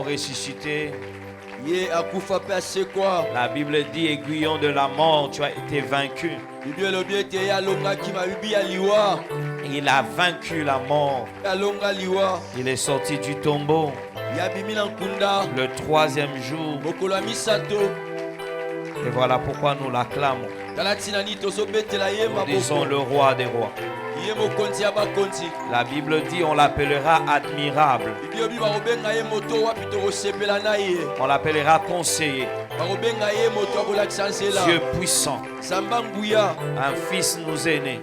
mort ressuscité. La Bible dit, aiguillon de la mort, tu as été vaincu. Il a vaincu la mort. Il est sorti du tombeau le 3e jour. Et voilà pourquoi nous l'acclamons. Nous disons le roi des rois. La Bible dit on l'appellera admirable. On l'appellera conseiller. Dieu puissant. Un fils nous est né.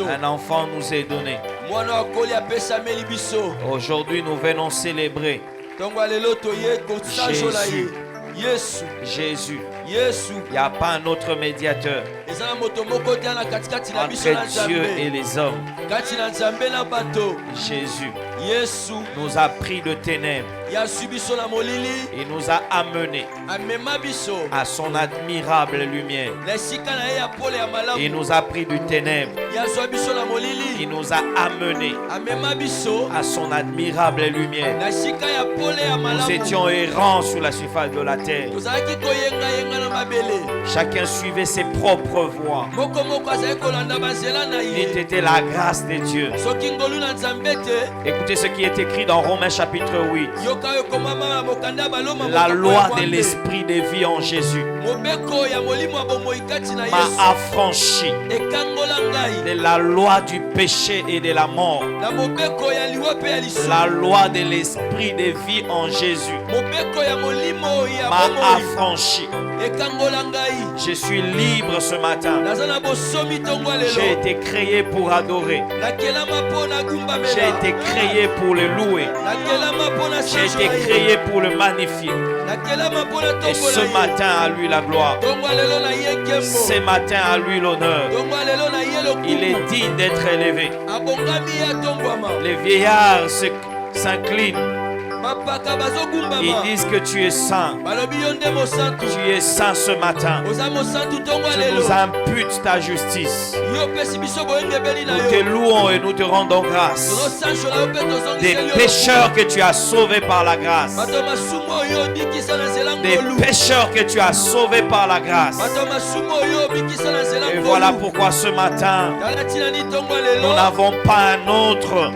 Un enfant nous est donné. Aujourd'hui nous venons célébrer Jésus. Il n'y a pas un autre médiateur entre Dieu et les hommes. Jésus nous a pris de ténèbres. Il nous a amenés à son admirable lumière. Il nous a pris du ténèbre. Il nous a amenés à son admirable lumière. Nous étions errants sur la surface de la terre. Chacun suivait ses propres voies. C'était la grâce de Dieu. Écoutez ce qui est écrit dans Romains chapitre 8. La loi de l'esprit de vie en Jésus m'a affranchi de la loi du péché et de la mort. La loi de l'esprit de vie en Jésus m'a affranchi. Je suis libre ce matin. J'ai été créé pour adorer. J'ai été créé pour le louer. J'ai été créé pour le magnifier. Et ce matin à lui la gloire. Ce matin à lui l'honneur. Il est digne d'être élevé. Les vieillards s'inclinent. Ils disent que tu es saint. Tu es saint ce matin. Tu nous imputes ta justice. Nous te louons et nous te rendons grâce. Des pécheurs que tu as sauvés par la grâce. Des pécheurs que tu as sauvés par la grâce. Et voilà pourquoi ce matin, nous n'avons pas un autre.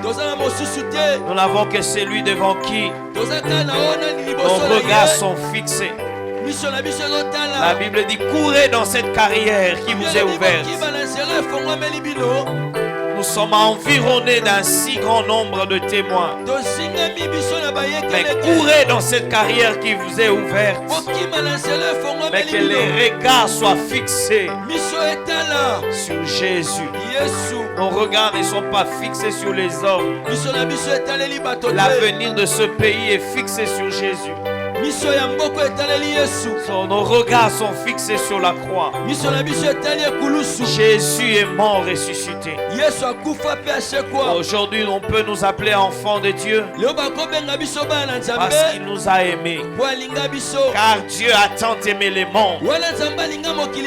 Nous n'avons que celui devant qui nos regards sont fixés. La Bible dit courez dans cette carrière qui vous est ouverte. Nous sommes environnés d'un si grand nombre de témoins. Mais courez dans cette carrière qui vous est ouverte. Mais que les regards soient fixés sur Jésus. Nos regards ne sont pas fixés sur les hommes. L'avenir de ce pays est fixé sur Jésus. Nos regards sont fixés sur la croix. Jésus est mort ressuscité. Aujourd'hui, on peut nous appeler enfants de Dieu parce qu'il nous a aimés. Car Dieu a tant aimé les mondes.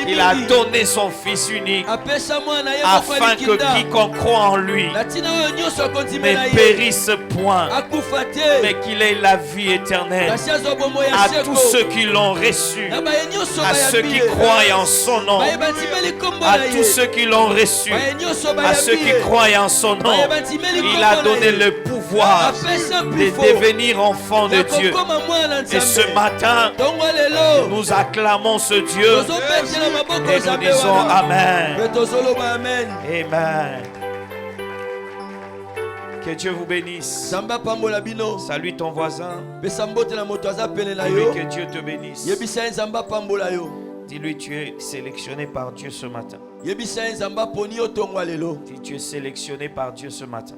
Il a donné son Fils unique afin que quiconque croit en lui ne périsse point, mais qu'il ait la vie éternelle. À tous ceux qui l'ont reçu, à ceux qui croient en son nom, à tous ceux qui l'ont reçu, à ceux qui croient en son nom, il a donné le pouvoir de devenir enfants de Dieu. Et ce matin, nous acclamons ce Dieu et nous disons Amen. Amen. Que Dieu vous bénisse. Salue ton voisin. Dis-lui que Dieu te bénisse. Dis-lui tu es sélectionné par Dieu ce matin. Si tu es sélectionné par Dieu ce matin.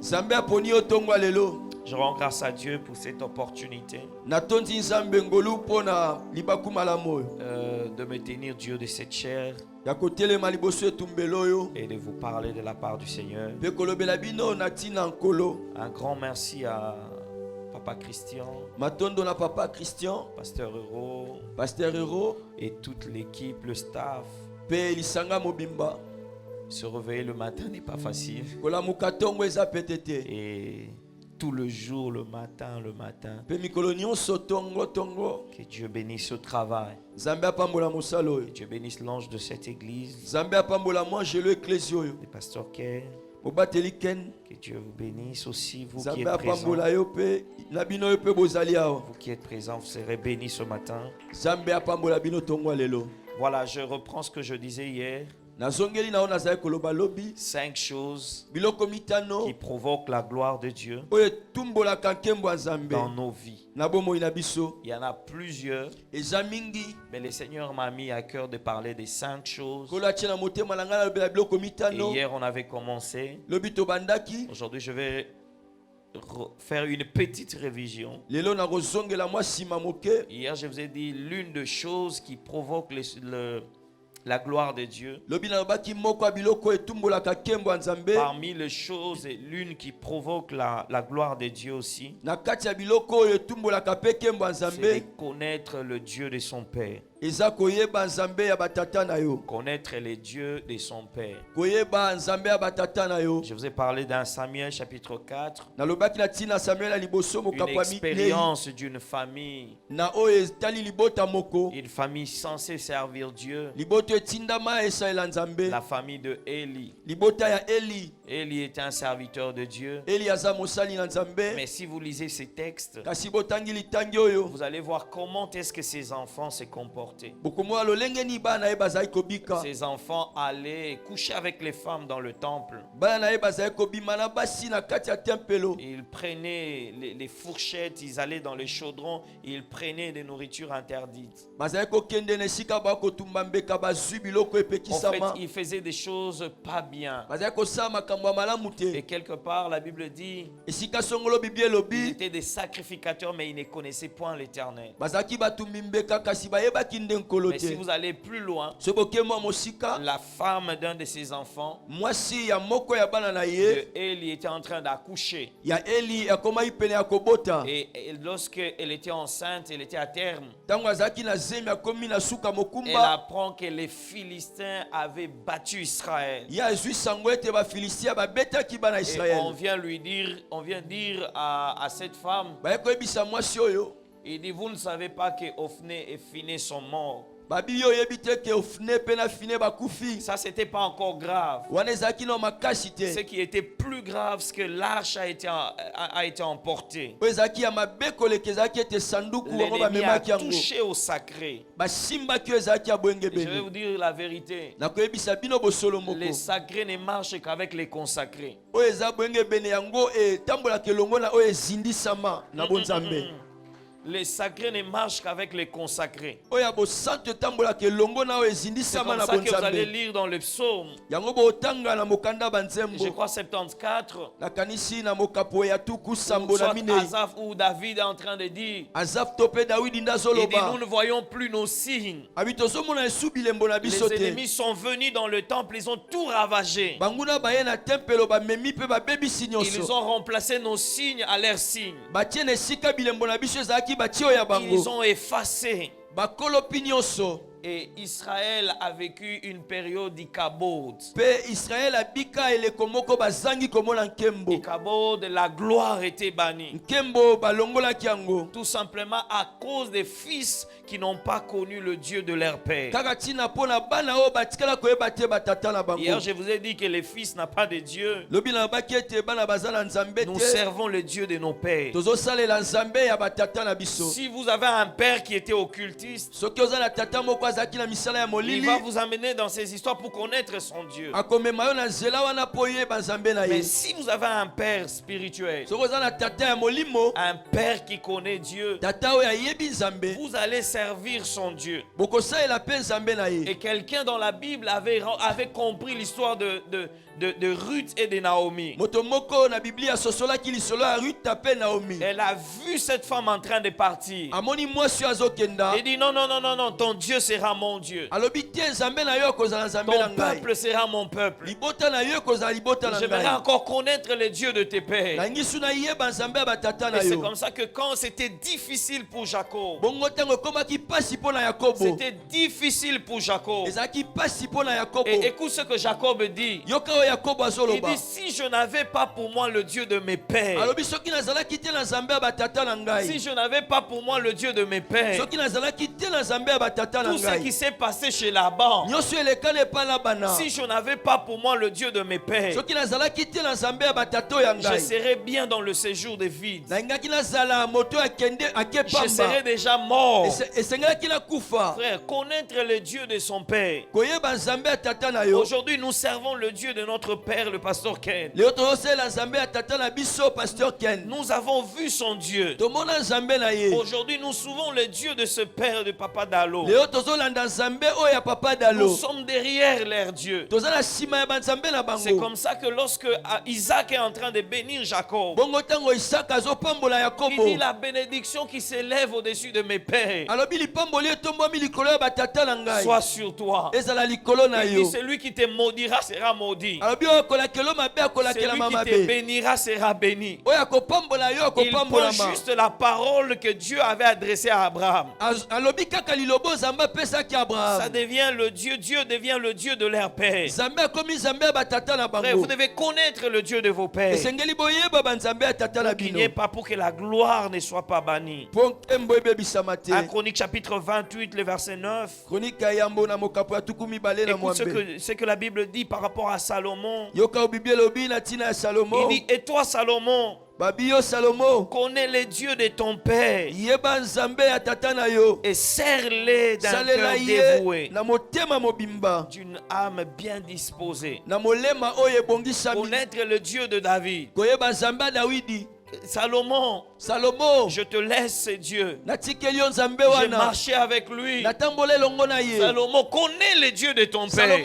Je rends grâce à Dieu pour cette opportunité de me tenir Dieu de cette chair et de vous parler de la part du Seigneur. Un grand merci à Papa Christian, Pasteur Euro et toute l'équipe, le staff. Se réveiller le matin n'est pas facile. Et tout le jour, le matin. Pe mikolo nyonso tongo. Que Dieu bénisse ce travail. Nzambe apambola mosala oyo. Que Dieu bénisse l'ange de cette église. Nzambe apambola mwangelo eklesi oyo. Le pasteur Ken. Mobateli Ken. Que Dieu vous bénisse aussi, vous Nzambe qui êtes présents. apambola yo pe na bino yo pe bozali awa. Vous qui êtes présents, vous serez bénis ce matin. Nzambe apambola bino tongo lelo. Voilà, je reprends ce que je disais hier. Nazongeli na ona za koloba lobi. 5 choses Biloko mitano qui provoquent la gloire de Dieu oyo tumbola kankembo Nzambe dans nos vies. na bomoi na biso. Il y en a plusieurs, Eza mingi. mais le Seigneur m'a mis à cœur de parler des 5 choses. Kola tia motema na ngala lobela biloko Et mitano. hier, on avait commencé. Lobi to bandaki. Aujourd'hui, je vais faire une petite révision. Lelo na kozongela mwa sima moke. Hier, je vous ai dit l'une des choses qui provoque la gloire de Dieu. Lobi na lobaki moko biloko etumbola kakembo Nzambe. Parmi les choses, l'une qui provoque la gloire de Dieu aussi, Na kati ya biloko etumbola kapekembo c'est Nzambe. de connaître le Dieu de son Père. Eza koyeba Nzambe ya batata na yo. Connaître les dieux de son Père. Koyeba Nzambe ya batata na yo. Je vous ai parlé d'un Samuel chapitre 4, Na lobaki na tina Samuel ya liboso une mokapwa mitei. expérience d'une famille, Na oyo etali libota moko. une famille censée servir Dieu, Liboto etindama esalela Nzambe. la famille de Élie. Libota ya Eli. Élie était un serviteur de Dieu. Eli aza mosali na Nzambe. Mais si vous lisez ces textes, Kasi botangi litangi oyo. vous allez voir comment est-ce que ces enfants se comportaient. Bokomoa lolenge ni bana ye bazali kobika. Ces enfants allaient coucher avec les femmes dans le temple. Bana na ye bazali kobima na basi na kati ya tempelo. Ils prenaient les fourchettes, ils allaient dans les chaudrons, ils prenaient des nourritures interdites. Bazali kokende na esika bakotumba mbeka bazwi biloko En fait, epekisama. ils faisaient des choses pas bien. Bazali kosala makambo ya malamu Et te. quelque part, la Bible dit, Esika songolo bibi ils elobi. étaient des sacrificateurs, mais ils ne connaissaient point l'Éternel. Bazalaki batumbi mbeka kasi bayebaki nde nkolo Mais si te. vous allez plus loin, So bokemwa mosika. la femme d'un de ses enfants, Mwasi ya moko ya bana na ye. de Élie, était en train d'accoucher. Ya Eli akomaki pene ya kobota. Et lorsqu'elle était enceinte, elle était à terme. Tango azalaki na zemi akomi na suka Elle mokumba. apprend que les Philistins avaient battu Israël. Ya azwi sango ete bafilistia babetaki bana Et Israel. on vient dire à cette femme, Baye koyebisa mwasi oyo. il dit, vous ne savez pas que Ophné et Phiné sont morts. Babi yo yebi te ke Ofne pe na Fine bakufi. Ça, c'était pas encore grave. Wana ezalaki na makasi Ce te. qui était plus grave, c'est que l'arche a été emportée. Oyo ezalaki ya mabe koleka ezalaki ete sanduku wango L'ennemi a bamemaki yango. touché au sacré. Basimbaki oyo ezalaki ya bwenge Et je vais bene. vous dire la vérité. Nakoyebisa bino bosolo moko. Les sacrés ne marchent qu'avec les consacrés. Oyo eza bwenge bene yango etambolaka elongo na oyo ezindisama na bonzambe. Les sacrés ne marchent qu'avec les consacrés. Oyo ya bosantu etambolaka elongo na oyo C'est ezindisama comme na ça que vous allez bonzambe. lire dans le psaume, Yango botanga na mokanda je banzembo. crois 74, Nakanisi na mokapo ya tuku ou sambo na soit minei. Asaph ou David est en train de dire, Azaf to pe Dawidi nda il dit, zoloba. nous ne voyons plus nos signes. Abi tozomona esu bilembo na biso Les te. ennemis sont venus dans le temple, ils ont tout ravagé. Banguna baye na tempelo bamemi pe babebisi Ils nyonso. ont remplacé nos signes à leurs signes. Batie na esika bilembo na biso ezalaki batie oyo ya bango. Ils ont effacé. Bakolopi nyonso. Et Israël a vécu une période d'Ikabod. Pe Israel abika eleko moko bazangi komona nkembo. Ikabod, la gloire était bannie. Nkembo balongolaki yango. Tout simplement à cause des fils qui n'ont pas connu le Dieu de leur père. Kaka tina pona bana oyo batikala koyeba te batata na bango. Hier, je vous ai dit que les fils n'ont pas de Dieu. Lobi na baki ete bana baza na nzambe Nous te. servons le Dieu de nos pères. Tozosalela nzambe ya batata na biso. Si vous avez un père qui était occultiste, Soki oza na tata moko azalaki na misala ya il molili. va vous amener dans ces histoires pour connaître son Dieu. Akomema yo na nzela wana po yeba nzambe na Mais ye. si vous avez un père spirituel, Soki oza na tata ya molimo. un père qui connaît Dieu, Tata oyo ayebi nzambe. vous allez servir son Dieu. Bokosalela pe nzambe na ye. Et quelqu'un dans la Bible avait compris l'histoire de Ruth et de Naomi. Moto moko na Biblia asosolaki lisolo ya Ruth pe Naomi. Elle a vu cette femme en train de partir. Amoni mwasi oyo azokenda. Elle dit non, non, non, non, non, ton Dieu sera sera mon Dieu. Ton Peuple sera mon peuple. J'aimerais encore connaître les dieux de tes pères. Et c'est comme ça que quand c'était difficile pour Jacob, c'était difficile pour Jacob. Et écoute ce que Jacob dit. Il dit, si je n'avais pas pour moi le Dieu de mes pères, si je n'avais pas pour moi le Dieu de mes pères, tout ce qui s'est passé chez Laban, si je n'avais pas pour moi le Dieu de mes pères, je serais bien dans le séjour des vides. Je serais déjà mort. Frère, connaître le Dieu de son père. Aujourd'hui, nous servons le Dieu de notre père, le pasteur Ken. Nous avons vu son Dieu. Aujourd'hui, nous suivons le Dieu de ce père de Papa Dalo. Nous sommes derrière leur Dieu. C'est comme ça que lorsque Isaac est en train de bénir Jacob, il dit la bénédiction qui s'élève au-dessus de mes pères soit sur toi. Il dit celui qui te maudira sera maudit. Celui qui te bénira sera béni. Il prend juste la parole que Dieu avait adressée à Abraham. Ça devient le Dieu. Dieu devient le Dieu de leur père. Frère, vous devez connaître le Dieu de vos pères. Qu'il n'y ait pas pour que la gloire ne soit pas bannie. 1 Chronique chapitre 28, le verset 9. Écoute ce que la Bible dit par rapport à Salomon. Il dit, et toi Salomon, connais les dieux de ton père et serre-les d'un cœur dévoué, d'une âme bien disposée. Connaître le Dieu de David. Salomon, je te laisse ces dieux. J'ai marché avec lui. Salomon, connais les dieux de ton père.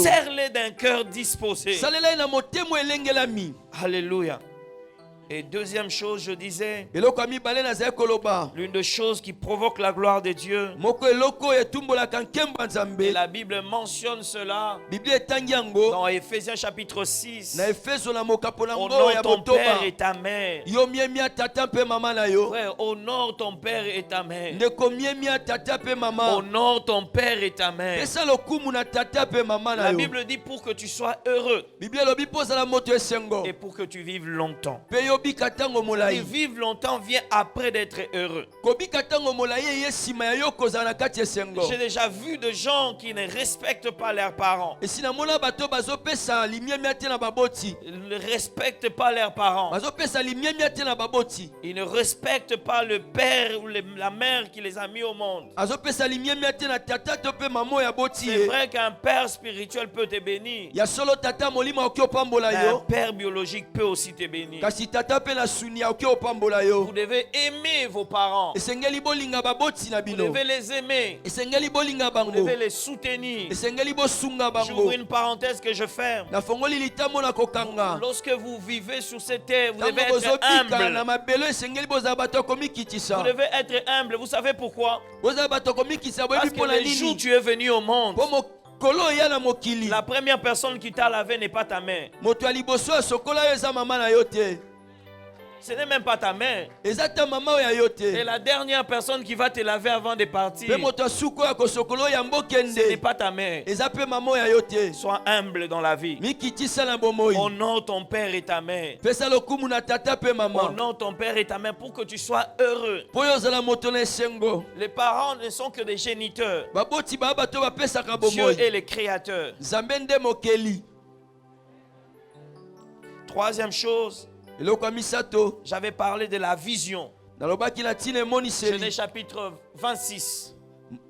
Serre-les d'un cœur disposé. Alléluia. Et deuxième chose, je disais, l'une des choses qui provoque la gloire de Dieu, et la Bible mentionne cela dans Ephésiens chapitre 6. Honore ton père et ta mère. Frère, honore ton père et ta mère. Honore ton père et ta mère. La Bible dit pour que tu sois heureux et pour que tu vives longtemps. Et vivre longtemps vient après d'être heureux. J'ai déjà vu de gens qui ne respectent pas leurs parents. Ils ne respectent pas leurs parents. Ils ne respectent pas le père ou la mère qui les a mis au monde. C'est vrai qu'un père spirituel peut te bénir. Un père biologique peut aussi te bénir. Vous devez aimer vos parents. Vous devez les aimer. Vous devez les soutenir. J'ouvre une parenthèse que je ferme. Lorsque vous vivez sur cette terre, vous devez être humble. Vous devez être humble. Vous savez pourquoi? Parce que le jour où tu es venu au monde, la première personne qui t'a lavé n'est pas ta mère. Ce n'est même pas ta mère. Et la dernière personne qui va te laver avant de partir, ce n'est pas ta mère. Sois humble dans la vie. Honore ton père et ta mère. Honore ton père et ta mère pour que tu sois heureux. Les parents ne sont que des géniteurs. Dieu est le créateur. Troisième chose, j'avais parlé de la vision. Genèse chapitre 26.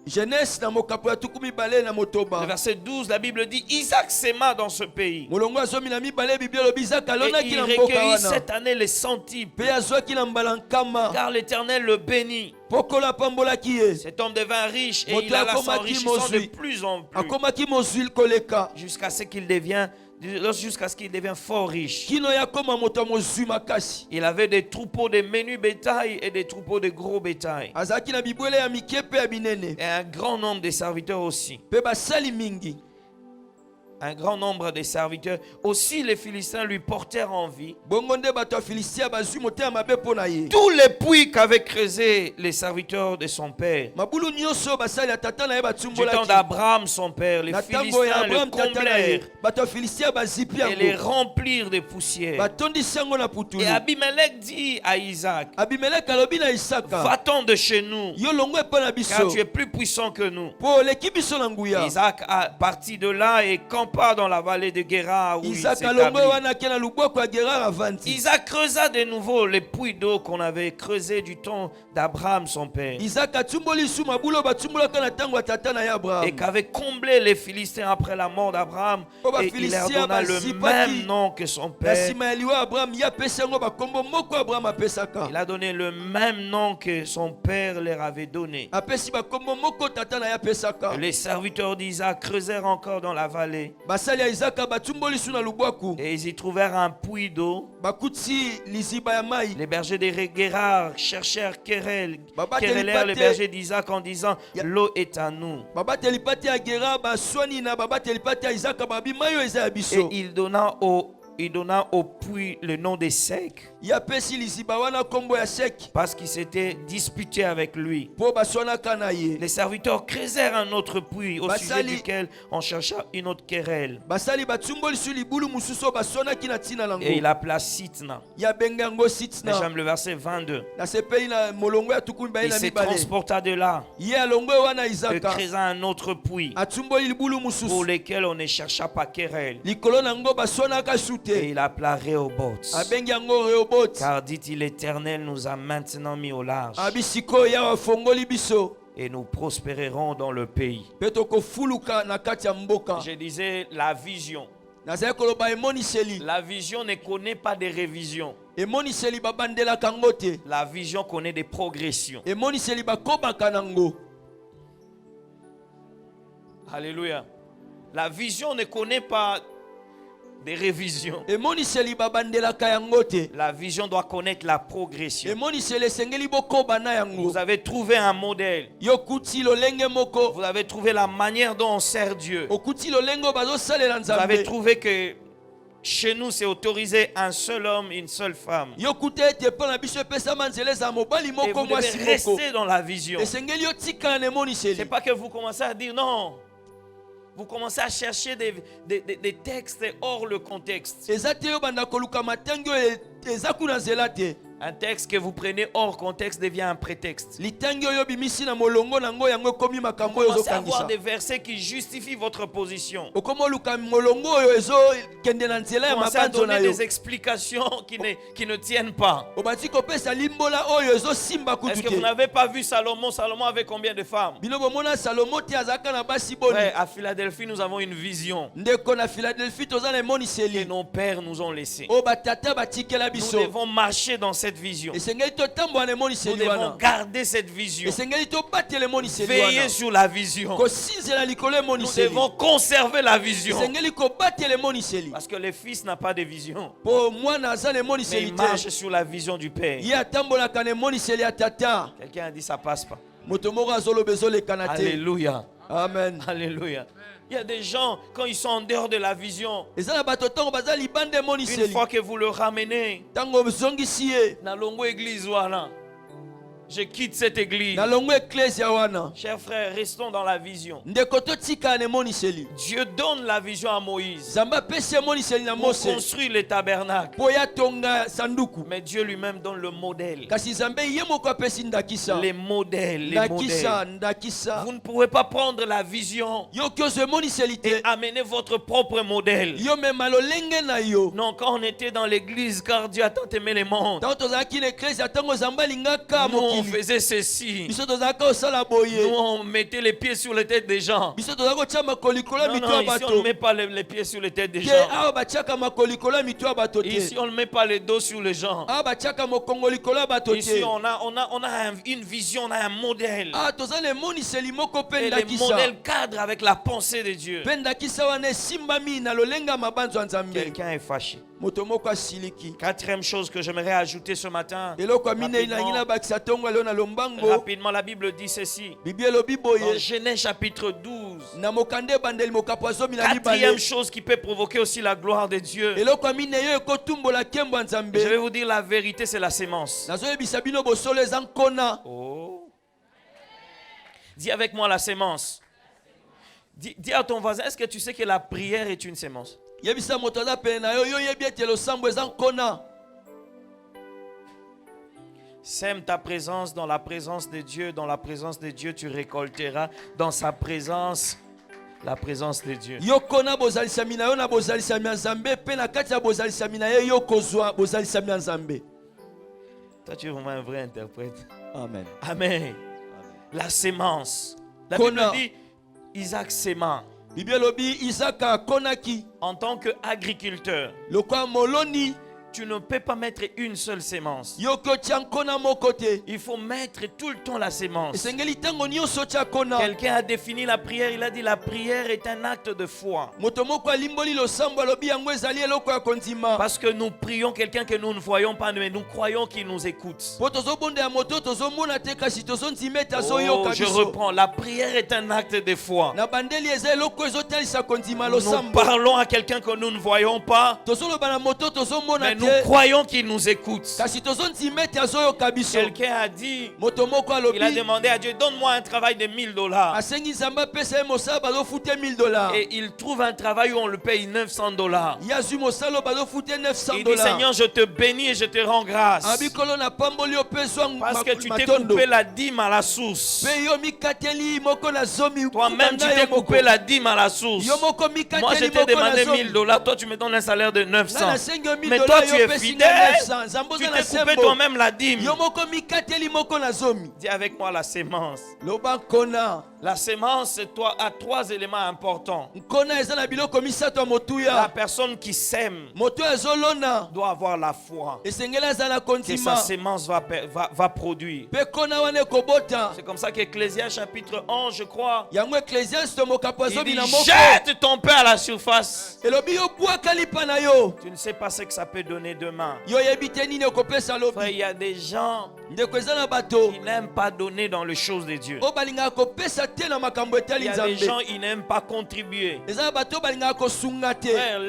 Le verset 12, la Bible dit Isaac s'aima dans ce pays. Et il recueillit cette année les centipes, car l'Éternel le bénit. Cet homme devint riche et il alla s'enrichissant de plus en plus, jusqu'à ce qu'il devienne jusqu'à ce qu'il devienne fort riche. kino ya koma moto ya mozwi makasi. Il avait des troupeaux de menus bétail et des troupeaux de gros bétail. Azalaki na bibwele ya mike pe ya binene. Et un grand nombre de serviteurs aussi. Pe basali mingi. Un grand nombre de serviteurs. Aussi les Philistins lui portèrent envie. Bongonde bato ya Filistia bazwi motema mabe pona ye. Tous les puits qu'avaient creusés les serviteurs de son père. Mabulu nyonso basali ya tata na ye Du batsumbolaki. temps d'Abraham, son père, les Na tango Philistins ya le Abraham tata na ye. comblèrent Bato ya Filistia bazipi et les yango. remplirent de poussière. Batondisi yango na putulu. Et Abimelech dit à Isaac, Abimeleki alobi na Isaka. va-t'en de chez nous, Yo longo epa na car biso. tu es plus puissant que nous. Po leki biso na nguya. Isaac a parti de là et campa dans la vallée de Guérar où il Isaka s'établit. longo wana ke na luboko ya Gerar avanti. Isaac creusa de nouveau les puits d'eau qu'on avait creusés du temps d'Abraham son père Isaka atumboli su mabulo batumbolaka na tango ya tata na ye Abraham. et qu'avaient comblé les Philistins après la mort d'Abraham, et il leur donna le même nom que son Na père. nsima ya liwa Abraham ye apesi yango bakombo moko Abraham apesaka. Il a donné le même nom que son père leur avait donné. Apesi bakombo moko tata na ye apesaka. Les serviteurs d'Isaac creusèrent encore dans la vallée Basali ya Isaka batumboli su na lubwaku. et ils y trouvèrent un puits d'eau. Bakuti liziba ya mai. Les bergers de Guérar cherchèrent Baba querellèrent les Telipate. bergers d'Isaac en disant, l'eau est à nous. Babateli pate ya Gerar baswani na babateli pate ya Isaka babi mayo eza ya Et biso. il donna au puits le nom de Sec, Ye apesi liziba wana kombo ya Sek. parce qu'il s'était disputé avec lui. Po baswanaka na ye. Les serviteurs creusèrent un autre puits au sujet Basali. duquel on chercha une autre querelle. Basali batumboli su libulu mususu baswanaki na tina nango. Et il appela Sitna. Ya benga yango Mais Sitna. j'aime le verset 22. Na sepeli na molongo ya tukumi baye Il na se mibale. transporta de là Ye alongo wana et Isaka. creusa un autre puits Atumboli libulu pour mususu. lequel on ne chercha pas querelle. Likolo nango baswanaka su Et te. il appela Rehoboth. Abengi yango Rehoboth. Car dit-il, l'Éternel nous a maintenant mis au large Abisiko ya wafongoli biso. et nous prospérerons dans le pays. Pe tokofuluka na kati ya mboka. Je disais la vision. Nazali koloba emoniseli. La vision ne connaît pas de révision. Emoniseli babandelaka yango te. La vision connaît des progressions. Emoniseli bakobaka nango. Alléluia. La vision ne connaît pas des révisions. Emoniseli babandelaka yango te. La vision doit connaître la progression. Emoniseli esengeli bokoba na yango. Vous avez trouvé un modèle. Yokuti lolenge moko. Vous avez trouvé la manière dont on sert Dieu. Okuti lolengo bazosalela Vous avez nzambe. trouvé que chez nous, c'est autorisé un seul homme, une seule femme. Yokuti ete mpo na biso epesama nzela eza mobali Et moko vous mwasi devez moko. rester dans la vision. Esengeli otikala na emoniseli. C'est pas que vous commencez à dire non. Vous commencez à chercher des textes hors le contexte. Eza te yo banda koluka matangi oyo eza kuna nzela te. Un texte que vous prenez hors contexte devient un prétexte. Litangi oyo bimisi na molongo nango yango ekomi makambo oyo Commencez à avoir ezokangisa. des versets qui justifient votre position. Okoma oluka molongo oyo ezokende na nzela ya Commencez à mabanzo na donner yo. des explications qui ne tiennent pas. Obandi kopesa limbola oyo ezosimba Est-ce kutu que vous te. n'avez pas vu Salomon? Salomon avait combien de femmes? Bino bomona Salomo te azalaka na basi boni. Ouais, à Philadelphie, nous avons une vision Ndeko na Philadelphie toza na que emoniseli. nos pères nous ont laissée. O batata batikela Nous biso. devons marcher dans cette vision. Esengeli totambola na Nous emoniseli devons wana. garder cette vision. Esengeli tobatela emoniseli Veiller wana. sur la vision. Kosinzela likolo ya Nous emoniseli. devons conserver la vision. Esengeli kobatela emoniseli. Parce que le fils n'a pas de vision. Po mwana aza na Mais emoniseli il te. marche sur la vision du Père. Ye atambolaka na emoniseli ya tata. Quelqu'un a dit ça passe pas. Moto moko azoloba ezolekana te. Alléluia. Amen. Alléluia. Il y a des gens, quand ils sont en dehors de la vision, Eza na bato ntango baza libanda une emoniseli. fois que vous le ramenez, Ntango ozongisi ye. na longo église wana, je quitte cette église. Na longo eklesia wana. Chers frères, restons dans la vision. Ndeko totika na emoniseli. Dieu donne la vision à Moïse Zamba pesi emoniseli na pour Mose. construire le tabernacle. Po ya tonga sanduku. Mais Dieu lui-même donne le modèle. Kasi Nzambe ye moko apesi ndakisa. Les modèles, les Ndakisa, modèles. ndakisa. Vous ne pouvez pas prendre la vision Yo kyozo emoniseli et te. amener votre propre modèle. Yo mema lolenge na yo. Non, quand on était dans l'église, car Dieu a tant aimé le monde, Tango tozalaki na eklesia ntango Nzambe alingaka nous on mokili. faisait ceci. biso tozalaka osala boye Nous, on mettait les pieds sur les têtes des gens. biso tozalaka otia makolo likolo ya Non, mito non, ya ici on ne bato met pas les pieds sur les têtes des ke gens. awa batiaka makolo likolo ya mito ya bato te Ici on ne met pas les dos sur les gens. awa batiaka mokongo likolo ya bato Ici te on a une vision, on a un modèle. awa toza na emoniseli moko mpe Et les ndakisa modèles cadrent avec la pensée de Dieu. mpe ndakisa wana esimbami na lolenge ya mabanzo ya nzambe Quelqu'un est fâché. moto moko asiliki Quatrième chose que j'aimerais ajouter ce matin. eloko ya minei nangi na bakisa ntongo leo na lombango Rapidement, la Bible dit ceci. bibi elobi Dans boye Genèse chapitre 12. na mokanda ebandeli mokapo ya zomi na Quatrième mibale chose qui peut provoquer aussi la gloire de Dieu. eloko ya minei oyo ekotumbola nkembo ya nzambe Je vais vous dire la vérité, c'est la sémence. nazoyebisa bino bosolo eza nkona Oh. Dis avec moi la sémence. Dis à ton voisin, est-ce que tu sais que la prière est une sémence? yebisa moto aza pene na yo yo oyebi ete losambo eza nkona Sème ta présence dans la présence de Dieu. Dans la présence de Dieu, tu récolteras. Dans sa présence, la présence de Dieu. yo kona bozalisami na yo na bozalisami ya nzambe mpe na kati ya bozalisami na ye yo kozwa bozalisami ya nzambe Toi, tu es vraiment un vrai interprète. amen Amen. La sémence. La Kona. Bible dit, Isaac s'aimant. bibi elobi isaka akonaki En tant qu'agriculteur, lokwa moloni tu ne peux pas mettre une seule sémence. yo kotia nkona moko te Il faut mettre tout le temps la sémence. esengeli ntango nyonso otia kona Quelqu'un a défini la prière, il a dit la prière est un acte de foi. moto moko alimboli losambo alobi yango ezali eloko ya kondima Parce que nous prions quelqu'un que nous ne voyons pas, mais nous croyons qu'il nous écoute. po tozobonda ya moto tozomona te kasi tozondima ete Oh, azoyoka je biso reprends. La prière est un acte de foi. na bandeli eza eloko ezotalisa kondima Nous losambo parlons à quelqu'un que nous ne voyons pas, tozoloba na moto tozomona mais nous te croyons qu'il nous écoute. kasi tozondima ete azoyoka biso Quelqu'un a dit, moto moko il a alobi demandé à Dieu, donne-moi un travail de $1000. asengi nzambe apesa ye mosala bazofute $1000 Et il trouve un travail où on le paye $900. ye azwi mosala oyo bazofute Il dit, $900 Seigneur, je te bénis et je te rends grâce. abi kolo na pamboli yo mpe zwa Parce que tu t'es matondo coupé la dîme à la source. mpe yo mikateli moko na zomi Toi-même, tu kunda t'es yo moko. coupé la dîme à la source. yo moko Moi, je mikateli t'ai moko na demandé zomi $1000. Toi, tu me donnes un salaire de nga 900. nasengi yo Mais toi, $1000 tu yo es opesi fidèle. nga 900 nzambe Tu oza na t'es coupé sembo toi-même la dîme. yo moko mikateli moko na zomi Dis avec moi la sémence. loba nkona La sémence a trois éléments importants. nkona eza na biloko misato ya La motuya personne qui sème moto oyo azolona doit avoir la foi esengeli aza na que sa kondima sémence va produire. mpe nkona wana ekobota C'est comme ça qu'Ecclésias chapitre 11, je crois, yango eklesiaste mokapo ya il zomi dit, na moko jette ton pain à la surface. elobi yo bwaka lipa na yo Tu ne sais pas ce que ça peut donner demain. yo oyebi te nini ekopesa Frère, lobi il y a des gens ndeko eza na bato qui n'aiment pas donner dans les choses de Dieu. oyo balingaka kopesa te na makambo Il etali y a des nzambe gens qui n'aiment pas contribuer. eza na bato oyo balingaka kosunga te Frère,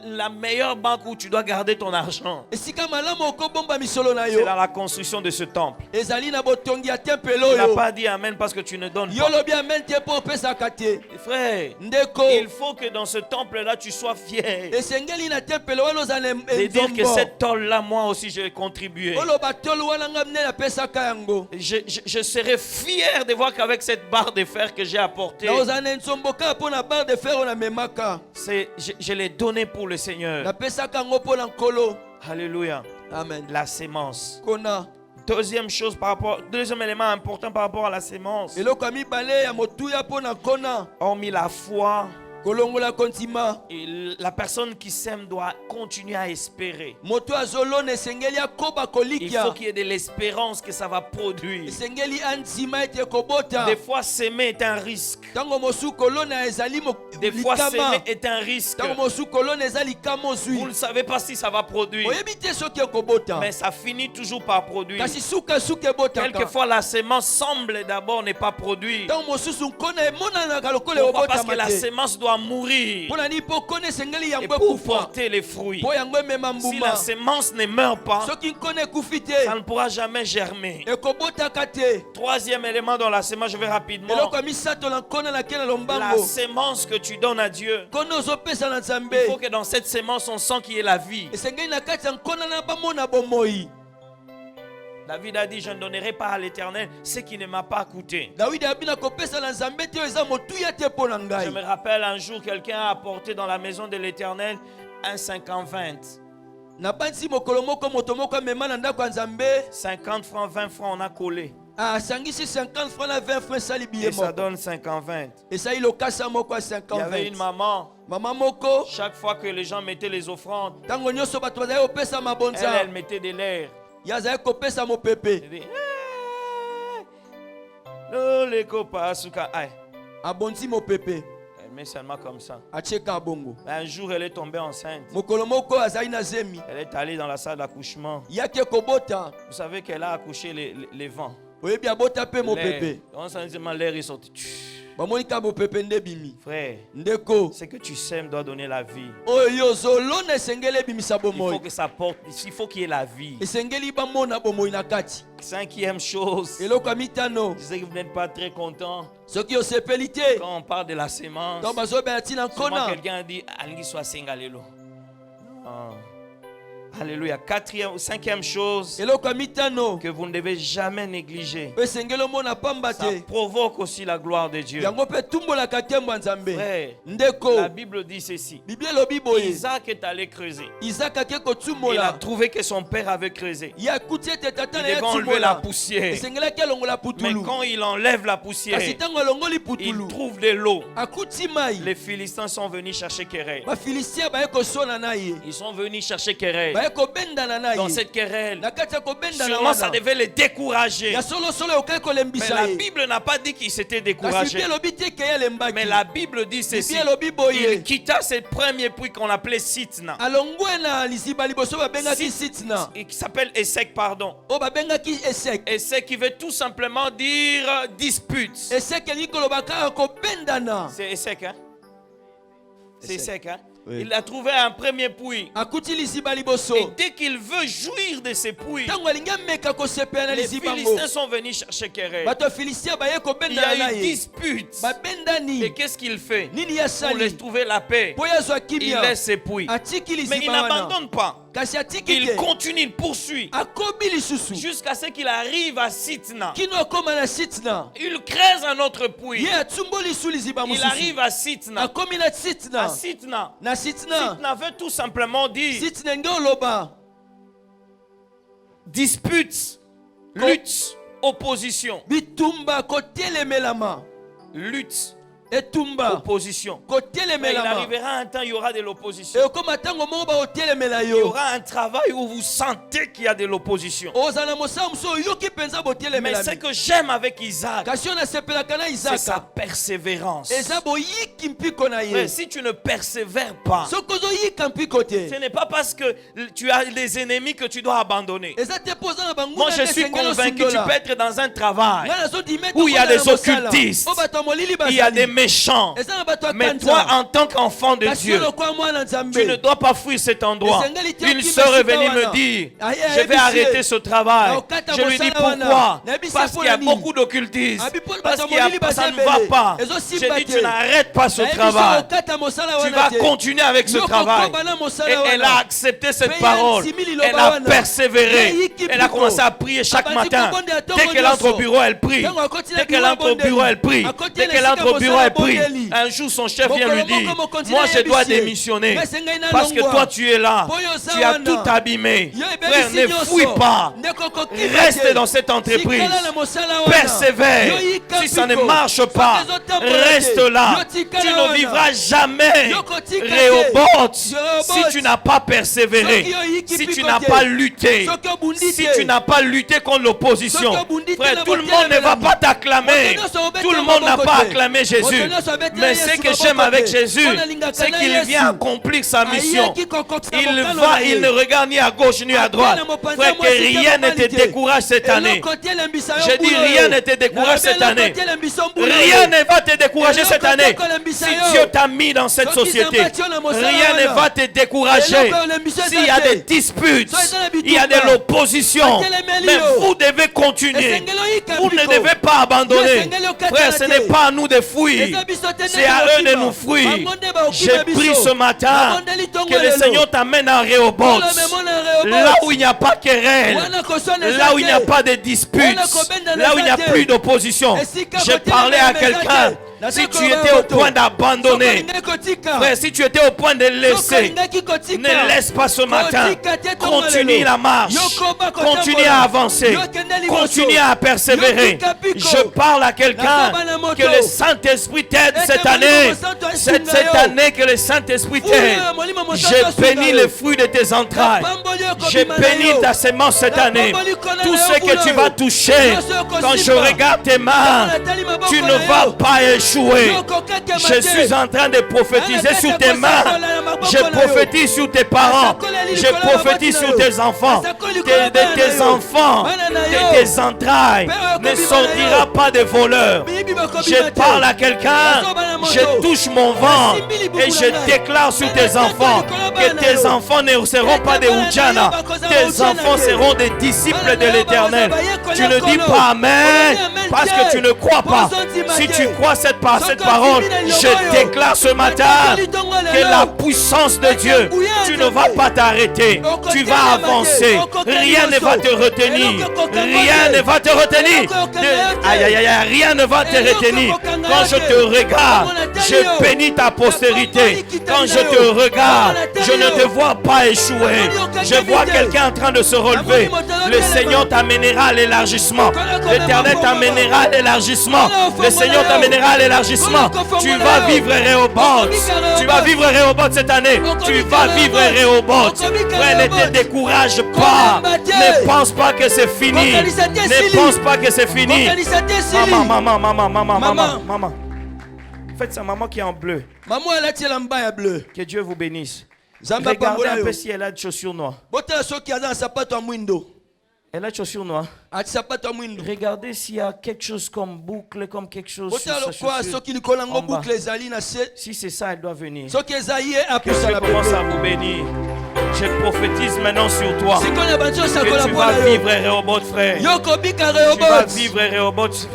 la meilleure banque où tu dois garder ton argent, esika malamu okobomba misolo na c'est yo dans la construction de ce temple. ezali na botongi ya tempele Tu n'as oyo pas dit Amen parce que tu ne donnes yo pas. lobi amen te mpo opesaka te Frère, ndeko il faut que dans ce temple-là, tu sois fier esengeli na tempele wana ozala de dire que nzombo cette tôle-là, moi aussi, j'ai contribué. oloba tolo wana nga mine napesaka yango Je serai fier de voir qu'avec cette barre de fer que j'ai apportée, naozala na nzombo kaka mpo na barre de fer oyo namemaka je l'ai donné pour le Seigneur. napesaka yango mpo na nkolo Alléluia. amen La sémence. kona Deuxième élément important par rapport à la sémence. eloko ya mibale ya motuya mpo na nkona Hormis la foi, kolongola kondima et la personne qui sème doit continuer à espérer. moto azolona esengeli akoba Il faut kolikia qu'il y ait de l'espérance que ça va produire. esengeli andima ete ekobota Des fois, s'aimer est un risque. ntango mosusu kolona ezali Des fois, likama s'aimer est un risque. ntango mosusu kolona eza likama ozwi Vous ne savez pas si ça va produire. oyebi te soki ekobota Mais ça finit toujours par produire. kasi sukasuka ebotaka Quelquefois, la sémence semble d'abord ne pas produire. ntango mosusu nkona emonanaka lokola Pourquoi? Parce que ebotama la te sémence doit mourir. mpo na nini mpo nkona esengeli Et yango pour ekufa porter les fruits, mpo yango emema si mbuma la sémence ne meurt pas, soki nkona ekufi te ça ne pourra jamais germer. ekobotaka te Troisième élément dans la sémence, je vais rapidement. eloko ya misato na nkona na ke na La lombango sémence que tu donnes à Dieu, nkona ozopesa na nzambe il faut que dans cette sémence, on sent qu'il y ait la vie. esengeli na kati ya nkona na bamona bomoi David a dit, je ne donnerai pas à l'Éternel ce qui ne m'a pas coûté. dawidi abi na kopesa na nzambe te oyo eza motuya te mpo na Je ngai me rappelle un jour, quelqu'un a apporté dans la maison de l'Éternel un 50-20. Na bansi mokolo moko moto moko mema na ndako ya Nzambe. 50 francs, 20 francs, on a collé. Ah, sangisi 50 francs na 20 francs sali billet Et ça moko. donne 50-20. Et ça il okasa moko à 50 Il y avait une maman. Maman moko. Chaque fois que les gens mettaient les offrandes, Tango nyoso bato bazali opesa mabonza. elle mettait des lèvres. Yazali kopesa mopepe. Elle dit, no les copains, suka aïe. Abonzi mopepe. Elle met seulement comme ça. Acheka bongo. Un jour, elle est tombée enceinte. Mokolo moko azali na zemi. Elle est allée dans la salle d'accouchement. Yake kobota. Vous savez qu'elle a accouché les vents. Oyebi abota pe mopepe. On s'en dit, l'air est sorti. Bamonika mopepe nde bimi. Frère, Ndeko. ce que tu sèmes doit donner la vie. Oyo zolone esengeli bimisa Il faut bomoi. que ça porte, il faut qu'il y ait la vie. Esengeli bamona bomoi na kati. 5e chose, Eloko mitano. je sais que vous n'êtes pas très content Soki osepeli te. quand on parle de la sémence. Donc bazobela tina Souvent nkona. quelqu'un dit alingi soit singalelo. Alléluia. 5e chose Eloko mitano. que vous ne devez jamais négliger. Esengeli mona pamba Ça te. provoque aussi la gloire de Dieu. Yango pe tumbola katembo Nzambe. Frère, Ndeko. la Bible dit ceci. Biblia lobi boye. Isaac est allé creuser. Isaac ake Il a kotumbola. trouvé que son père avait creusé. Ya kutie te tata Il na ya devait enlever la tumbola. poussière. Esengeli ke longola Mais putulu. quand il enlève la poussière, Kasi tango longoli il putulu. trouve de l'eau. Akuti mai. Les Philistins sont venus chercher querelle. Ba Philistia ba eko sona na ye. Ils sont venus chercher querelle. Ba eko benda na Dans ye. cette querelle, Na kati ya kobenda na sûrement ça wana. devait les décourager. Ya solo solo okai Mais kolembisa la ye. Bible n'a pas dit qu'il s'était Kasi découragé. Biblia lobi te ke ye lembaki. Mais la Bible dit ceci. Biblia lobi boye. Il quitta ce premier puits qu'on appelait Sitna. Alongwe na lisiba liboso ba bengaki Sitna. Et qui s'appelle Essek, pardon. O ba bengaki Esek. Essek qui veut tout simplement dire dispute. Esek elingi koloba kaka kobendana. C'est Essek, hein? C'est Essek. Essek, hein? Oui. Il a trouvé un premier puits. Akuti lisiba liboso. Et dès qu'il veut jouir de ces puits, Tango alingi ameka kosepela na les lisiba ngo. Philistins sont venus chercher querelle. Bato Philistia ba ye Il y kobendana na a eu ye. dispute. Ba Et bendani. qu'est-ce qu'il fait? Nini ya Pour sali. laisser trouver la paix, Poya zwa il kimia. laisse ses puits. Atiki Mais il lisiba wana. n'abandonne pas. Kasi atiki Il te. continue, il poursuit. Akobi lisusu. Jusqu'à ce qu'il arrive à Sitna. Kino akoma na Sitna. Il creuse un autre puits. Ye atumboli su lisiba Il mosusu. arrive à Sitna. Akomi na Sitna. À Sitna. Na Sitna. Sitna veut tout simplement dire Sitna nge oloba. dispute, lutte, opposition. Bitumba kotelemelama. Lutte, Etumba opposition. Mais il kotelemelama. arrivera un temps, il y aura de l'opposition. Ekoma tango moko baotelemela Il y yo. aura un travail où vous sentez qu'il y a de l'opposition. Ozala mosala mosusu oyoki mpenza Mais botelemela. ce que j'aime avec Isaac, Kasi oyo nasepelaka na c'est sa Isaka. persévérance. Eza boyiki mpiko na Mais ye. si tu ne persévères pas, Soki ozoyika mpiko te. ce n'est pas parce que tu as des ennemis que tu dois abandonner. Eza te mpo oza na banguna Moi, je nde suis esengeli convaincu que tu osundola. peux être dans un travail Nga nazondima ete où il y a okozala des na mosala. occultistes, O bato ya molili il y a des bazali. méchants. Eza na bato ya Mais kanza. toi, en tant qu'enfant de Kasi Dieu, yo lokola mwana Nzambe. tu ne dois pas fuir cet endroit. Une sœur est venue me dire, je vais arrêter ce travail. Je lui dis pourquoi? Parce qu'il y a beaucoup d'occultistes. Parce qu'il y a, ça ne va pas. J'ai dit, tu n'arrêtes pas ce travail. Tu vas continuer avec ce travail. Et elle a accepté cette parole. Elle a persévéré. Elle a commencé à prier chaque matin. Dès qu'elle entre au bureau, elle prie. Dès qu'elle entre au bureau, elle prie. Dès qu'elle entre au bureau, elle prie. Un jour, son chef vient lui dire, moi je dois démissionner parce que toi tu es là, tu as tout abîmé. Frère, ne fuis pas, reste dans cette entreprise, persévère. Si ça ne marche pas, reste là. Tu ne vivras jamais Rehoboth si tu n'as pas persévéré, si tu n'as pas lutté, si tu n'as pas lutté contre l'opposition. Frère, tout le monde ne va pas t'acclamer, tout le monde n'a pas acclamé Jésus. Mais ce que j'aime avec Jésus, c'est qu'il vient accomplir sa mission. Il ne regarde ni à gauche ni à droite. Frère, que rien ne te décourage cette année. Je dis rien ne te décourage cette année. Rien ne va te décourager cette année. Si Dieu t'a mis dans cette société, rien ne va te décourager. S'il y a des disputes, il y a de l'opposition, mais vous devez continuer. Vous ne devez pas abandonner. Frère, ce n'est pas à nous de fuir, c'est à eux de nous fuir. J'ai pris ce matin que le Seigneur t'amène à Rehoboth, là où il n'y a pas querelle, là où il n'y a pas de disputes, là où il n'y a plus d'opposition. J'ai parlé à quelqu'un Si tu étais au point d'abandonner, frère, si tu étais au point de laisser, ne laisse pas ce matin. Continue la marche. Continue à avancer. Continue à persévérer. Je parle à quelqu'un que le Saint-Esprit t'aide cette année. Cette année que le Saint-Esprit t'aide. Je bénis le fruit de tes entrailles. Je bénis ta sémence cette année. Tout ce que tu vas toucher, quand je regarde tes mains, tu ne vas pas échouer. Je suis en train de prophétiser sur tes mains. Je prophétise sur tes parents. Je prophétise sur tes enfants. Tes enfants, de tes entrailles ne sortira pas de voleurs. Je parle à quelqu'un. Je touche mon ventre et je déclare sur tes enfants que tes enfants ne seront pas des Oudjana. Tes enfants seront des disciples de l'Éternel. Tu ne dis pas Amen parce que tu ne crois pas. Si tu crois cette parole, je déclare ce matin que la puissance de Dieu, tu ne vas pas t'arrêter. Tu vas avancer. Rien ne va te retenir. Rien ne va te retenir. Aïe, aïe, aïe, rien ne va te retenir. Quand je te regarde, je bénis ta postérité. Quand je te regarde, je ne te vois pas échouer. Je vois quelqu'un en train de se relever. Le Seigneur t'amènera à l'élargissement. L'Éternel t'amènera à l'élargissement. Le Seigneur t'amènera à l'élargissement. Tu vas vivre Rehoboth. Tu vas vivre Rehoboth cette année. Tu vas vivre Rehoboth. Frère, ne te décourage pas. Ne pense pas que c'est fini. Ne pense pas que c'est fini. Maman. Faites sa maman qui est en bleu. Maman, elle a tiré en bas bleu. Que Dieu vous bénisse. Regardez un peu si elle a des chaussures noires. Elle a des chaussures noires. Regardez s'il y a quelque chose comme boucle, comme quelque chose sur sa chaussure. Si c'est ça, elle doit venir. Que Dieu commence à vous bénir. Je prophétise maintenant sur toi. Que tu vas vivre Rehoboth, frère. Tu vas vivre Rehoboth.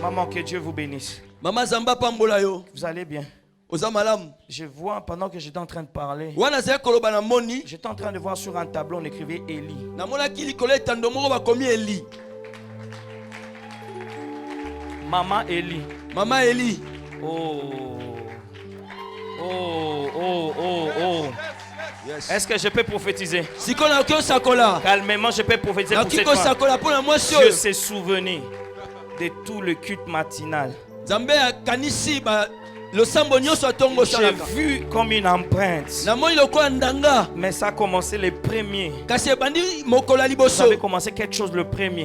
Maman, que Dieu vous bénisse. Vous allez bien. Je vois pendant que j'étais en train de parler. J'étais en train de voir sur un tableau, on écrivait Élie. Maman Élie. Maman Élie. Oh. Yes. Est-ce que je peux prophétiser? Calmement, je peux prophétiser pour cette femme. Dieu s'est souvenu de tout le culte matinal. J'ai vu comme une empreinte. Mais ça a commencé le premier. Ça avait commencé quelque chose le premier.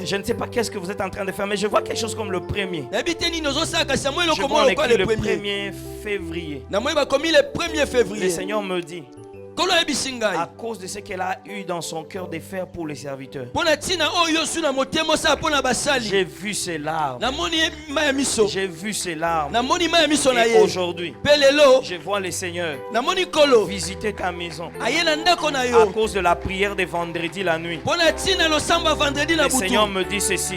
Je ne sais pas qu'est-ce que vous êtes en train de faire, mais je vois quelque chose comme le premier. Je vois on écrit le 1er février. Le Seigneur me dit, à cause de ce qu'elle a eu dans son cœur de faire pour les serviteurs, j'ai vu ses larmes. J'ai vu ses larmes. Et aujourd'hui, je vois le Seigneur visiter ta maison à cause de la prière de vendredi la nuit. Le Seigneur me dit ceci: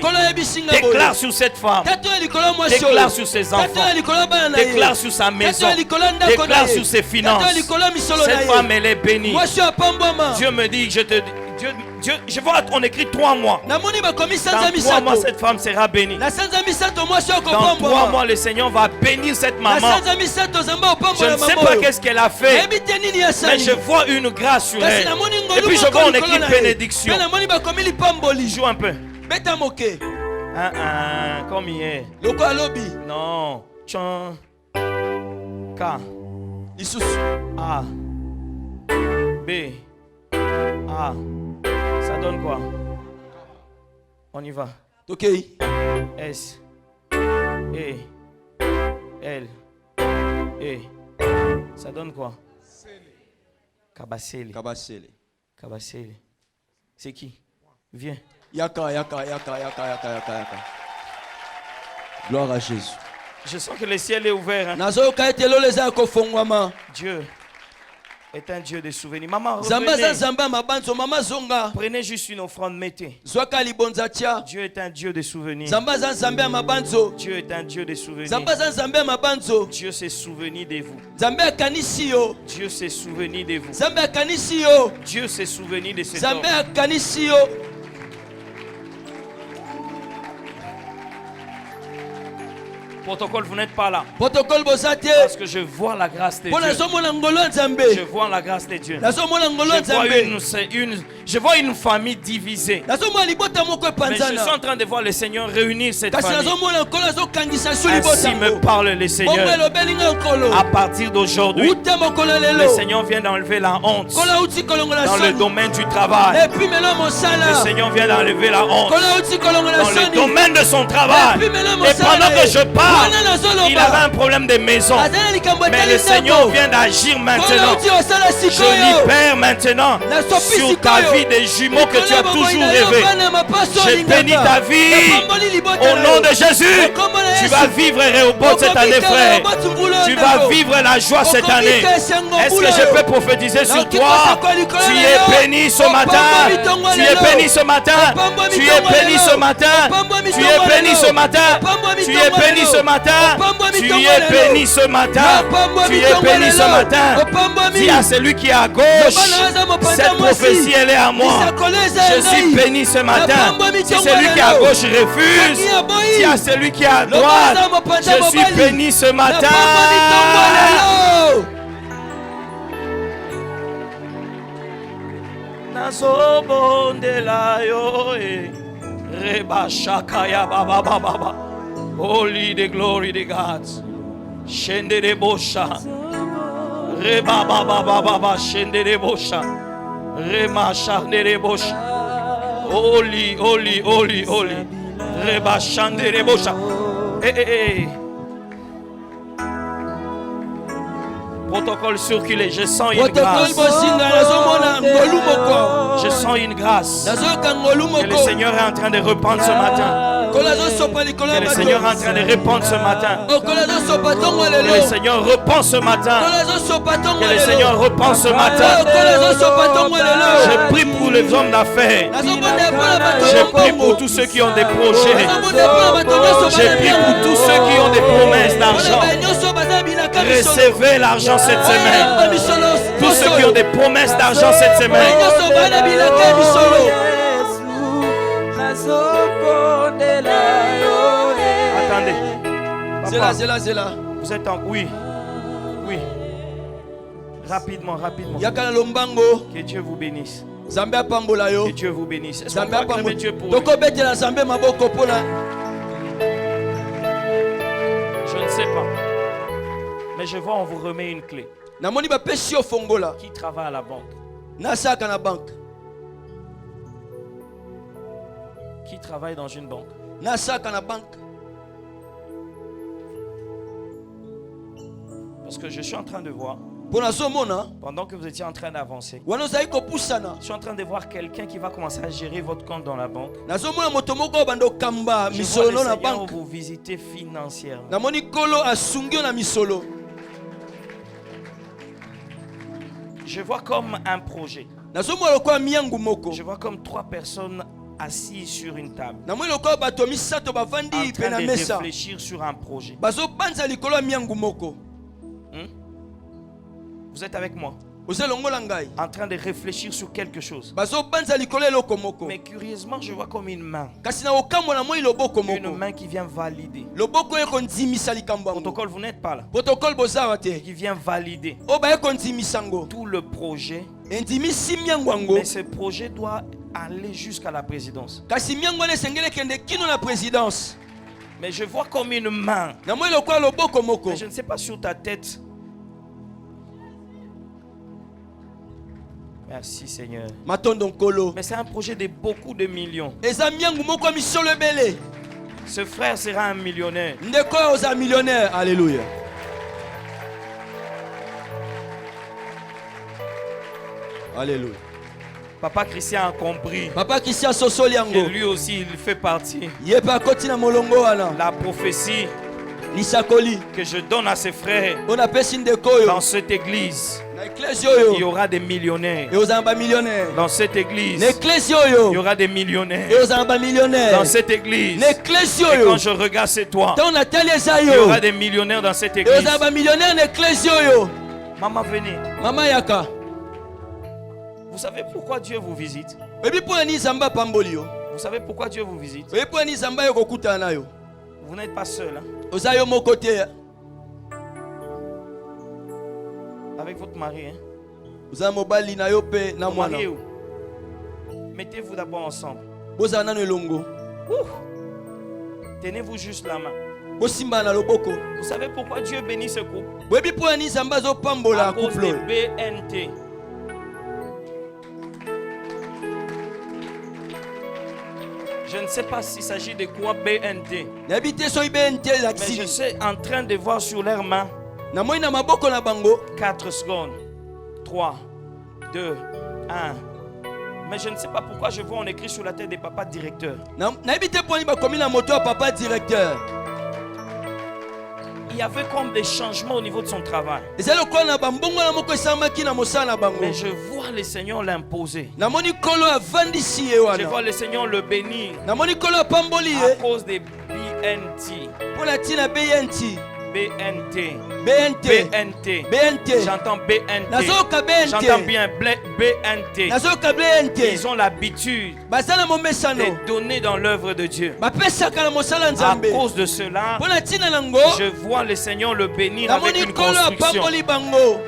déclare sur cette femme, déclare sur ses enfants, déclare sur sa maison, déclare sur ses finances. Cette femme, elle est bénie. Dieu me dit, je vois, on écrit 3 mois. Dans 3 mois, cette femme sera bénie. Dans 3 mois, le Seigneur va bénir cette maman. Je ne sais pas qu'est-ce qu'elle a fait, mais je vois une grâce sur elle. Et puis je vois, on écrit bénédiction. Joue un peu. Comme hier. Non. Chan. K. A. B. A. Ça donne quoi? On y va. Ok. S. E. L. E. Ça donne quoi? Kabasele. C'est qui? Viens. Yaka. Gloire à Jésus. Je sens que le ciel est ouvert. Hein? Dieu est un Dieu de souvenirs. Maman, revenez. Prenez juste une offrande, mettez. Dieu est un Dieu de souvenirs. Dieu est un Dieu de souvenirs. Dieu s'est souvenu de vous. Dieu s'est souvenu de vous. Dieu s'est souvenu de cet homme. Protocole, vous n'êtes pas là. Protocole bosate. Parce que je vois la grâce de Dieu. Je vois la grâce de Dieu. Je vois une famille divisée. Mais je suis en train de voir le Seigneur réunir cette famille. Ainsi me parle le Seigneur. À partir d'aujourd'hui, le Seigneur vient d'enlever la honte dans le domaine du travail. Le Seigneur vient d'enlever la honte dans le domaine de son travail. Et pendant que je parle, il avait un problème de maison. Mais le Seigneur vient d'agir maintenant. Je libère maintenant sur ta vie des jumeaux que tu as toujours rêvé. Je bénis ta vie au nom de Jésus. Tu vas vivre Rehoboth cette année, frère. Tu vas vivre la joie cette année. Est-ce que je peux prophétiser sur toi? Tu es béni ce matin. Tu es béni ce matin. Tu es béni ce matin. Tu es béni ce matin. Tu es béni ce matin. Tu es béni ce matin. Tu es béni ce matin. Dis à celui qui est à gauche, cette prophétie elle est à moi. Je suis béni ce matin. Si celui qui est à gauche refuse, dis à celui qui est à droite, je suis béni ce matin. Holy the glory to God. Shende de bosha. Reba baba baba shende de bosha. Rema shende de bosha. Holy, holy, holy, holy. Reba shende de bosha. Protocole circulé, je sens une grâce. Je sens une grâce. Que le Seigneur est en train de répandre ce matin. Que le Seigneur est en train de répandre ce matin. Que le Seigneur répand ce matin. Que le Seigneur répand ce matin. Je prie pour les hommes d'affaires. Je prie pour tous ceux qui ont des projets. Je prie pour tous ceux qui ont des promesses d'argent. Recevez l'argent cette semaine. Tous ceux qui ont des promesses d'argent cette semaine. Attendez. Papa, c'est là. Vous êtes en... Oui. Oui. Rapidement. Que Dieu vous bénisse. Que Dieu vous bénisse. Est-ce qu'on peut acclamer Dieu pour lui? Je ne sais pas. Mais je vois, on vous remet une clé. Qui travaille à la banque? Qui travaille dans une banque? Parce que je suis en train de voir, pendant que vous étiez en train d'avancer, je suis en train de voir quelqu'un qui va commencer à gérer votre compte dans la banque. Je vois le Seigneur vous visiter financièrement. Je vois comme un projet. Je vois comme 3 personnes assises sur une table, en train de réfléchir sur un projet. Vous êtes avec moi? En train de réfléchir sur quelque chose. Mais curieusement, je vois comme une main. Une main qui vient valider. Protocole, vous n'êtes pas là. Qui vient valider tout le projet. Mais ce projet doit aller jusqu'à la présidence. Mais je vois comme une main. Mais je ne sais pas sur ta tête. Merci Seigneur. Mais c'est un projet de beaucoup de millions. Ce frère sera un millionnaire. Alléluia. Alléluia. Papa Christian a compris. Et lui aussi, il fait partie. La prophétie que je donne à ses frères dans cette église. Il y aura des millionnaires. Dans cette église, il y aura des millionnaires. Dans cette église, et quand je regarde c'est toi, il y aura des millionnaires dans cette église. Maman, venez. Vous savez pourquoi Dieu vous visite? Vous savez pourquoi Dieu vous visite? Vous n'êtes pas seul, hein? ozayo mon côté. Avec votre mari, hein? Oza mobali na yo pe na mwana. Mettez-vous d'abord ensemble. Boza nano elongo. Tenez-vous juste la main. Bosimba na loboko. Vous savez pourquoi Dieu bénit ce couple? Webi po ani zamba zo pambola à cause couple. des BNT. Je ne sais pas s'il s'agit de quoi BNT. N'habitez so BNT Mais je l'axi. suis en train de voir sur leurs mains Na moi na maboko na bango. 4 secondes. 3, 2, 1. Mais je ne sais pas pourquoi je vois on écrit sur la tête des papas directeurs. N'habitez po ani ba komi na moto ya papa directeur. Il y avait comme des changements au niveau de son travail. Et c'est le quoi na bambongo na moko samaki na mosala bango. Mais je vois le Seigneur l'imposer. Na moni kolo avandisi ye Je wana. vois le Seigneur le bénir Na moni kolo pamboli à ye. cause des BNT. Pour la tina BNT. BNT. BNT. BNT. BNT. J'entends BNT. Nazoka BNT. J'entends bien BNT. Nazoka BNT. Ils ont l'habitude Basala momesano. de donner dans l'œuvre de Dieu. Bapesaka na mosala À nzambe. cause de cela, Pour la tina nango. je vois le Seigneur le bénir Na avec moni une kolo construction. pamboli bango.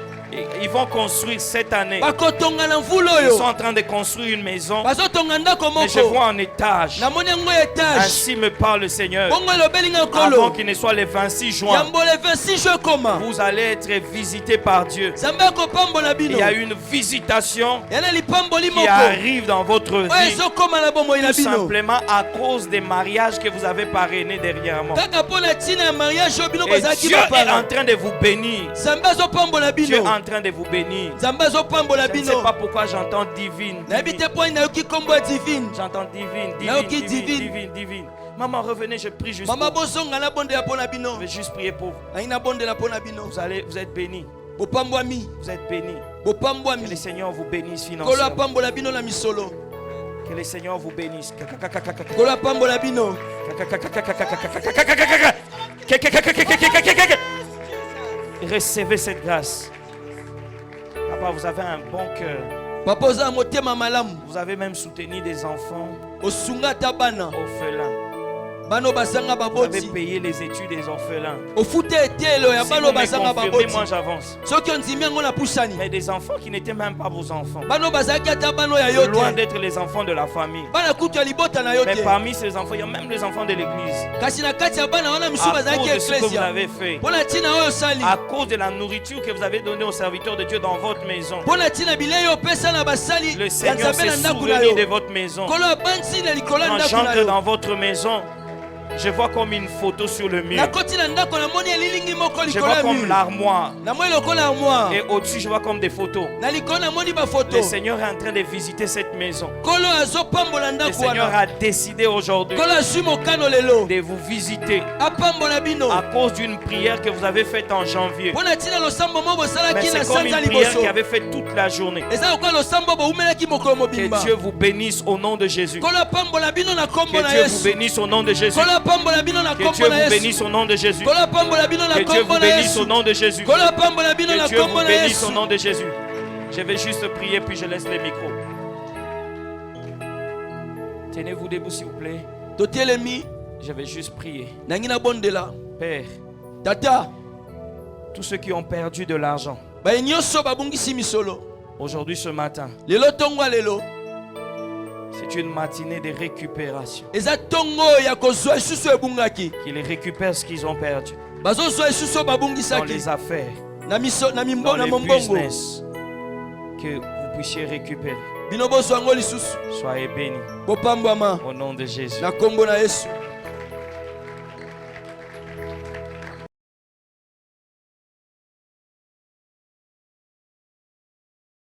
Ils vont construire cette année. Bakotonga na mvulo Ils yo. sont en train de construire une maison. Bazotonga ndako Mais je moko. vois en étage. Na moni ngo étage. Ainsi me parle le Seigneur. Bongo lobelinga Avant kolo. qu'il ne soit le 26 juin, Yambole 26 jours koma. vous allez être visités par Dieu. Zamba ko pambola Il bino. y a une visitation Yana li pamboli qui moko. arrive dans votre Ouais, vie. zo koma na bombo ina Tout bino. simplement à cause des mariages que vous avez parrainés dernièrement. Kaka po na tina ya mariage yo bino Et bazaki Dieu est bapara. en train de vous bénir. Zamba zo pambola Dieu est bino. en train de vous bénir. Zamba zo pambola Je ne sais bino. pas pourquoi j'entends divine. Na divine. bite po na yoki kombo divine. J'entends divine, Naoki divine, divine, divine. divine, divine. Maman, revenez, je prie juste Mama pour vous. bosonga na bonde ya pona bino. Je vais juste prier pour vous. Aina bonde la pona bino. Vous êtes bénis. Bopambwami. Vous êtes bénis. Que Bopambwami. le Seigneur vous bénisse Kolo financièrement. pambola bino na misolo. Que le Seigneur vous bénisse. Kolo pambola bino. Recevez cette grâce. Papa, vous avez un bon cœur. Papa oza motema malamu. Vous avez même soutenu des enfants Osunga tabana. orphelins. Bano basanga Vous avez baboti. payé les études des orphelins. Ofute etelo ya Si bano vous me basanga confirmez, baboti. moi j'avance. Soki onzimi yango na pusani. Mais des enfants qui n'étaient même pas vos enfants. Bano bazaki ata bano ya yo Loin te. d'être les enfants de la famille. Bana kutu ya libota na yo Mais te. parmi ces enfants, il y a même les enfants de l'église. Kasi na kati ya bana wana misu À bazaki cause de ce que vous eklesia. avez fait. Pona tina oyo sali. À cause de la nourriture que vous avez donnée aux serviteurs de Dieu dans votre maison. Pona tina bilei yo pesa na basali. Le Ya Seigneur nzambe na s'est ndaku na souvenu de yo. votre maison. Kolo abansi na likolo Quand ndaku na j'entre yo. dans votre maison, je vois comme une photo sur le mur. Na koti na ndako na moni elilingi moko Je likolo vois ya comme mur. l'armoire. Na moi lokola armoire. Et au-dessus, je vois comme des photos. Na likolo na moni ba photo. Le Seigneur est en train de visiter cette maison. Kolo azo pambola Le ndaku Seigneur wana. a décidé aujourd'hui Kolo azwi mokano lelo. de vous visiter Apambola bino. à cause d'une prière que vous avez faite en janvier. Pona tina losambo mo Mais bosalaki na c'est comme sanza une prière liboso. qui avait fait toute la journée. Eza lokola losambo bo umelaki mokolo mobimba. Que Dieu vous bénisse au nom de Jésus. Kolo apambola bino na kombo Que na Dieu vous Yesu. bénisse au nom de Jésus. Kolo apambola bino na Que kombo Dieu na vous Yesu. bénisse au nom de Jésus. Kolo apambola bino na Que Dieu kombo vous na bénisse au Yesu. nom de Jésus. Kolo apambola bino na Que Dieu vous kombo na bénisse Yesu. au nom de Jésus. Je vais juste prier puis je laisse les micros. Tenez-vous debout s'il vous plaît. Totelemi Je vais juste prier. nangi na bondela. Père, Tata, tous ceux qui ont perdu de l'argent, ba nyonso babungisi misolo. aujourd'hui ce matin, Lelo tongo lelo. c'est une matinée de récupération. Eza tongo ya kozwa isusu ebungaki. Qu'ils récupèrent ce qu'ils ont perdu Bazozwa isusu dans babungisaki. les affaires, Na miso na dans mimbo na les mombongo. business, que vous puissiez récupérer. Bino bozwa ngo lisusu. Soyez bénis Bopambwama au nom de Jésus. na kombo na Yesu.